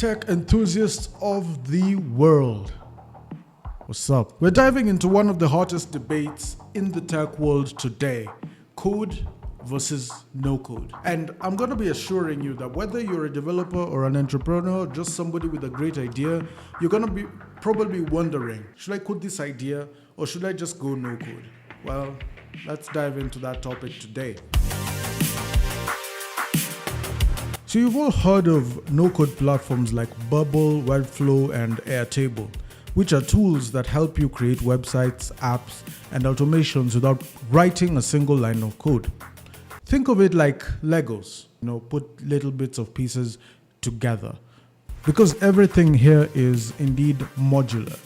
tech enthusiasts of the world. What's up? We're diving into one of the hottest debates in the tech world today: code versus no code. And I'm going to be assuring you that whether you're a developer or an entrepreneur, just somebody with a great idea, you're going to be probably wondering, should I code this idea or should I just go no code? Well, let's dive into that topic today. So you've all heard of no-code platforms like Bubble, Webflow, and Airtable, which are tools that help you create websites, apps, and automations without writing a single line of code. Think of it like Legos, put little bits of pieces together, because everything here is indeed modular.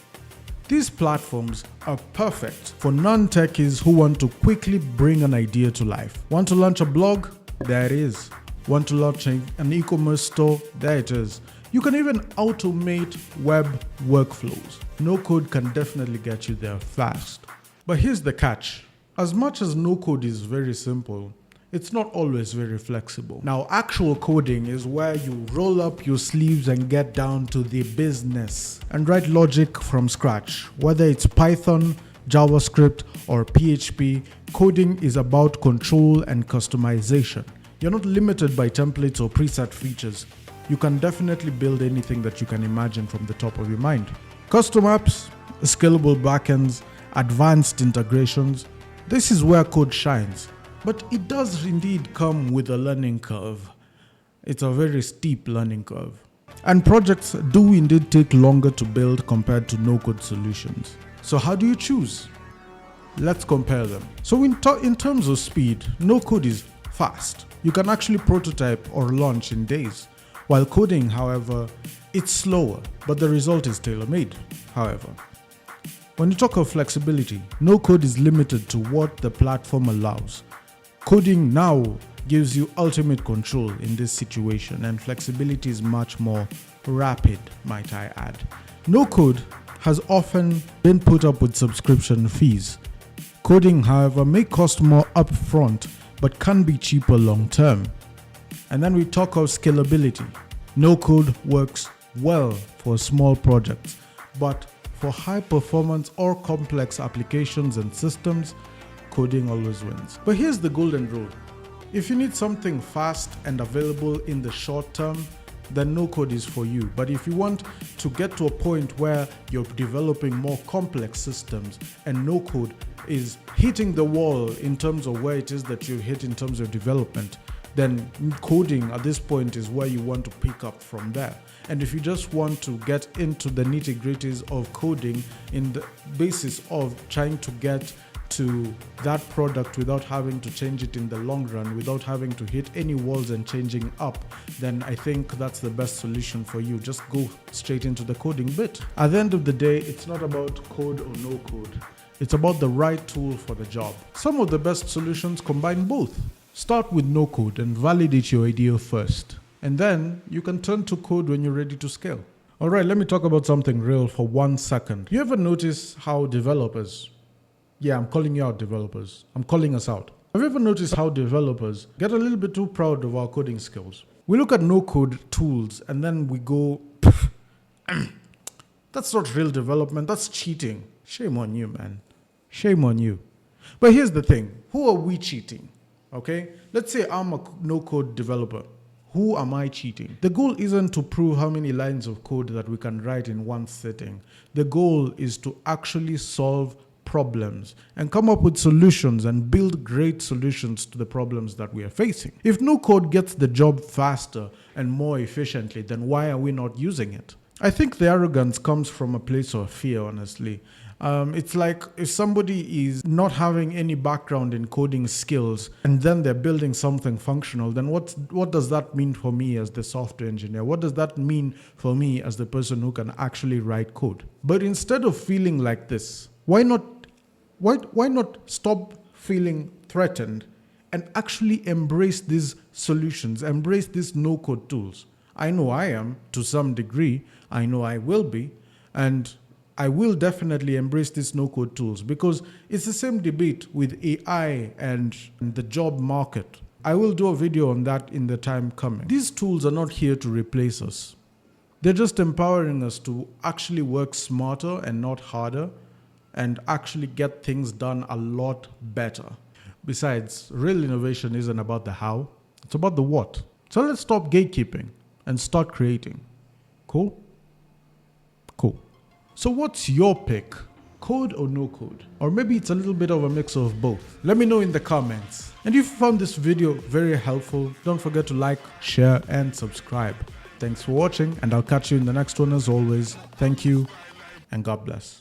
These platforms are perfect for non-techies who want to quickly bring an idea to life. Want to launch a blog? There it is. Want to launch an e-commerce store? There it is. You can even automate web workflows. No code can definitely get you there fast. But here's the catch. As much as no code is very simple, it's not always very flexible. Now, actual coding is where you roll up your sleeves and get down to the business and write logic from scratch. Whether it's Python, JavaScript, or PHP, coding is about control and customization. You're not limited by templates or preset features. You can definitely build anything that you can imagine from the top of your mind. Custom apps, scalable backends, advanced integrations. This is where code shines. But it does indeed come with a learning curve. It's a very steep learning curve. And projects do indeed take longer to build compared to no-code solutions. So how do you choose? Let's compare them. So in terms of speed, no-code is fast. You can actually prototype or launch in days. While coding, however, it's slower, but the result is tailor-made, however. When you talk of flexibility, no code is limited to what the platform allows. Coding now gives you ultimate control in this situation, and flexibility is much more rapid, might I add. No code has often been put up with subscription fees. Coding, however, may cost more upfront, but can be cheaper long term. And then we talk of scalability. No code works well for small projects, but for high performance or complex applications and systems, coding always wins. But here's the golden rule. If you need something fast and available in the short term, then no code is for you. But if you want to get to a point where you're developing more complex systems and no code is hitting the wall in terms of where it is that you hit in terms of development, then coding at this point is where you want to pick up from there. And if you just want to get into the nitty-gritties of coding in the basis of trying to get to that product without having to change it in the long run, without having to hit any walls and changing up, then I think that's the best solution for you. Just go straight into the coding bit. At the end of the day, it's not about code or no code. It's about the right tool for the job. Some of the best solutions combine both. Start with no code and validate your idea first. And then you can turn to code when you're ready to scale. All right, let me talk about something real for 1 second. You ever notice how developers, I'm calling you out, developers. I'm calling us out. Have you ever noticed how developers get a little bit too proud of our coding skills? We look at no-code tools and then we go, that's not real development, that's cheating. Shame on you, man. Shame on you. But here's the thing. Who are we cheating? Okay? Let's say I'm a no-code developer. Who am I cheating? The goal isn't to prove how many lines of code that we can write in one sitting. The goal is to actually solve problems and come up with solutions and build great solutions to the problems that we are facing. If no code gets the job faster and more efficiently, then why are we not using it? I think the arrogance comes from a place of fear, honestly. It's like if somebody is not having any background in coding skills and then they're building something functional, then what does that mean for me as the software engineer? What does that mean for me as the person who can actually write code? But instead of feeling like this, why not stop feeling threatened and actually embrace these solutions, embrace these no-code tools? I know I am to some degree. I know I will be. And I will definitely embrace these no-code tools because it's the same debate with AI and the job market. I will do a video on that in the time coming. These tools are not here to replace us. They're just empowering us to actually work smarter and not harder and actually get things done a lot better. Besides, real innovation isn't about the how, it's about the what. So let's stop gatekeeping and start creating. Cool? Cool. So what's your pick? Code or no code? Or maybe it's a little bit of a mix of both. Let me know in the comments. And if you found this video very helpful, don't forget to like, share, and subscribe. Thanks for watching, and I'll catch you in the next one as always. Thank you, and God bless.